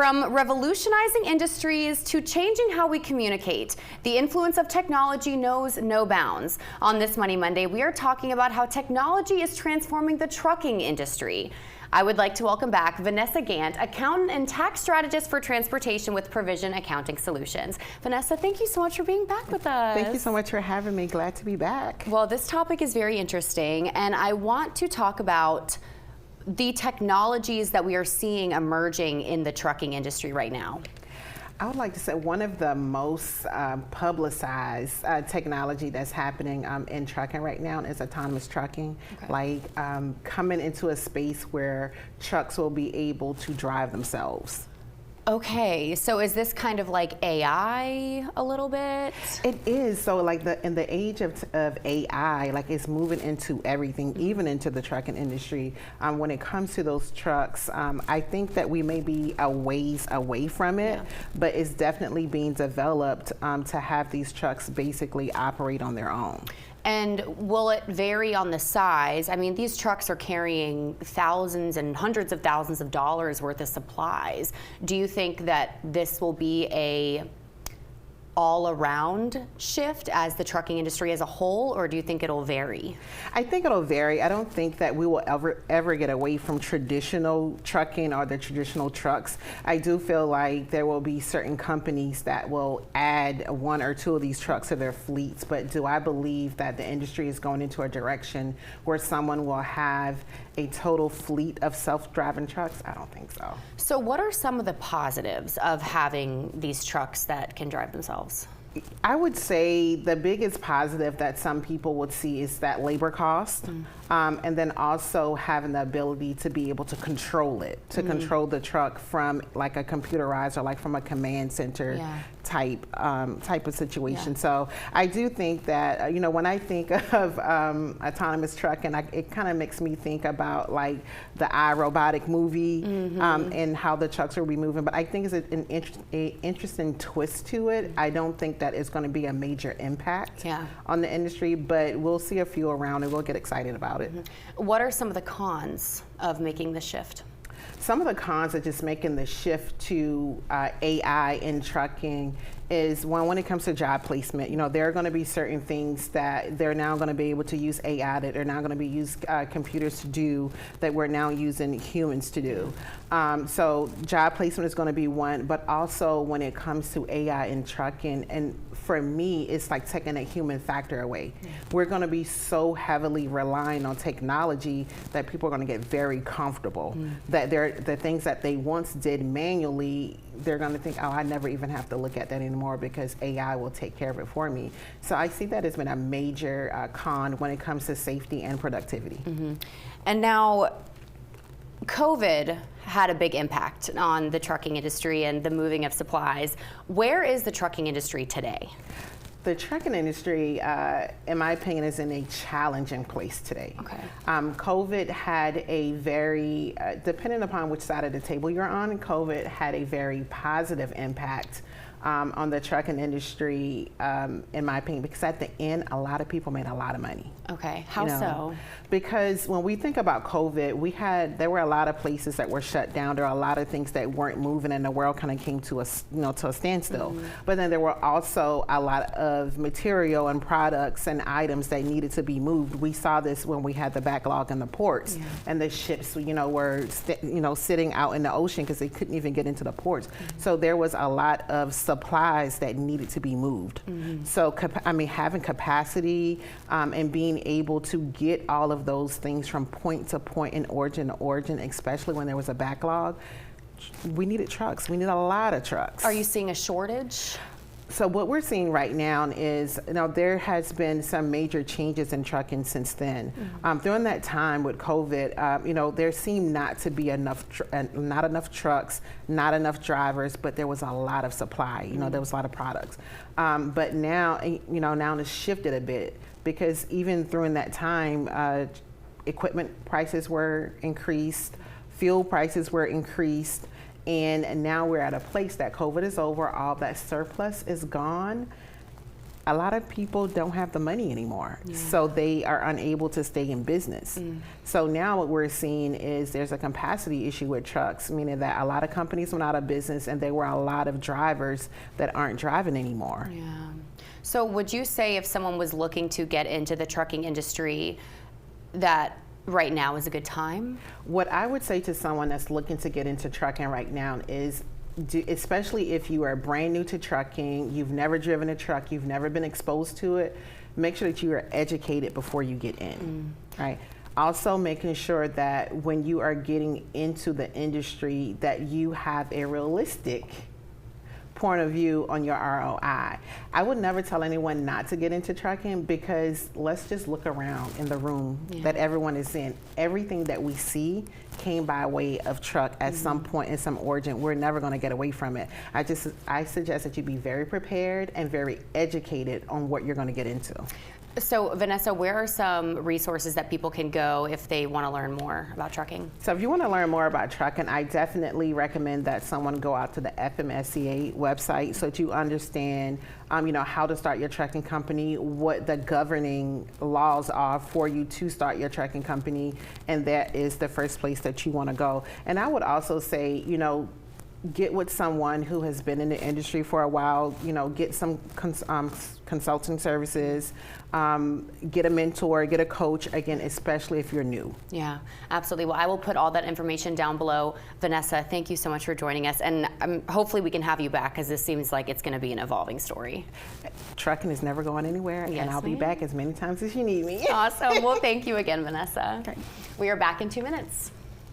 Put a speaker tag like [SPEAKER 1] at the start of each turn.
[SPEAKER 1] From revolutionizing industries to changing how we communicate, the influence of technology knows no bounds. On this Money Monday, we are talking about how technology is transforming the trucking industry. I would like to welcome back Vanessa Gant, accountant and tax strategist for transportation with Provision Accounting Solutions. Vanessa, thank you so much for being back with us.
[SPEAKER 2] Thank you so much for having me. Glad to be back.
[SPEAKER 1] Well, this topic is very interesting, and I want to talk about the technologies that we are seeing emerging in the trucking industry right now.
[SPEAKER 2] I would like to say one of the most publicized technology that's happening in trucking right now is autonomous trucking. Okay. Like coming into a space where trucks will be able to drive themselves.
[SPEAKER 1] Okay, so is this kind of like AI a little bit?
[SPEAKER 2] It is. So like in the age of AI, like it's moving into everything, even into the trucking industry. When it comes to those trucks, I think that we may be a ways away from it, but it's definitely being developed to have these trucks basically operate on their own.
[SPEAKER 1] And will it vary on the size? I mean, these trucks are carrying thousands and hundreds of thousands of dollars worth of supplies. Do you think that this will be a all-around shift as the trucking industry as a whole, or do you think it'll vary?
[SPEAKER 2] I think it'll vary. I don't think that we will ever get away from traditional trucking or the traditional trucks. I do feel like there will be certain companies that will add one or two of these trucks to their fleets, but do I believe that the industry is going into a direction where someone will have a total fleet of self-driving trucks? I don't think so.
[SPEAKER 1] So what are some of the positives of having these trucks that can drive themselves?
[SPEAKER 2] I would say the biggest positive that some people would see is that labor cost, and then also having the ability to be able to control it, to control the truck from like a computerized or like from a command center type of situation. So I do think that, you know, when I think of autonomous trucking, it kind of makes me think about like the iRobotic movie and how the trucks will be moving. But I think it's an interesting twist to it. I don't think that it's going to be a major impact on the industry, but we'll see a few around and we'll get excited about it.
[SPEAKER 1] What are some of the cons of making the shift?
[SPEAKER 2] Some of the cons of just making the shift to AI in trucking is when it comes to job placement, you know, there are going to be certain things that they're now going to be able to use AI, that they're now going to be use computers to do that we're now using humans to do. So job placement is going to be one, but also when it comes to AI in trucking, and for me, it's like taking a human factor away. We're going to be so heavily relying on technology that people are going to get very comfortable that the things that they once did manually, they're going to think, oh, I never even have to look at that anymore because AI will take care of it for me. So I see that as been a major con when it comes to safety and productivity.
[SPEAKER 1] And now, COVID had a big impact on the trucking industry and the moving of supplies. Where is the trucking industry today?
[SPEAKER 2] The trucking industry, in my opinion, is in a challenging place today.
[SPEAKER 1] Okay.
[SPEAKER 2] COVID had a very, depending upon which side of the table you're on, COVID had a very positive impact on the trucking industry, in my opinion, because at the end, a lot of people made a lot of money.
[SPEAKER 1] Okay, how so?
[SPEAKER 2] Because when we think about COVID, there were a lot of places that were shut down. There were a lot of things that weren't moving, and the world kind of came to a standstill. But then there were also a lot of material and products and items that needed to be moved. We saw this when we had the backlog in the ports, and the ships, were sitting out in the ocean because they couldn't even get into the ports. So there was a lot of supplies that needed to be moved. So having capacity and being able to get all of those things from point to point and origin to origin, especially when there was a backlog, we needed trucks. We need a lot of trucks.
[SPEAKER 1] Are you seeing a shortage?
[SPEAKER 2] So what we're seeing right now is, there has been some major changes in trucking since then. During that time with COVID, there seemed not to be not enough trucks, not enough drivers, but there was a lot of supply. There was a lot of products. But now, now it's shifted a bit, because even during that time, equipment prices were increased, fuel prices were increased. And now we're at a place that COVID is over, all that surplus is gone. a lot of people don't have the money anymore, so they are unable to stay in business. So now what we're seeing is there's a capacity issue with trucks, meaning that a lot of companies went out of business and there were a lot of drivers that aren't driving anymore.
[SPEAKER 1] Yeah. So would you say if someone was looking to get into the trucking industry that right now is a good time?
[SPEAKER 2] What I would say to someone that's looking to get into trucking right now is, especially if you are brand new to trucking, you've never driven a truck, you've never been exposed to it, make sure that you are educated before you get in, right? Also making sure that when you are getting into the industry that you have a realistic point of view on your ROI. I would never tell anyone not to get into trucking, because let's just look around in the room that everyone is in. Everything that we see came by way of truck at some point in some origin. We're never going to get away from it. I suggest that you be very prepared and very educated on what you're going to get into.
[SPEAKER 1] So Vanessa, where are some resources that people can go if they want to learn more about trucking?
[SPEAKER 2] So if you want to learn more about trucking, I definitely recommend that someone go out to the FMSCA website so that you understand how to start your trucking company, what the governing laws are for you to start your trucking company, and that is the first place that you want to go. And I would also say, get with someone who has been in the industry for a while, get some consulting services, get a mentor, get a coach, again, especially if you're new.
[SPEAKER 1] Yeah, absolutely. Well, I will put all that information down below. Vanessa, thank you so much for joining us, and hopefully we can have you back, because this seems like it's going to be an evolving story.
[SPEAKER 2] Trucking is never going anywhere, and I'll be back as many times as you need me.
[SPEAKER 1] Awesome. Well, thank you again, Vanessa.
[SPEAKER 2] Okay.
[SPEAKER 1] We are back in 2 minutes.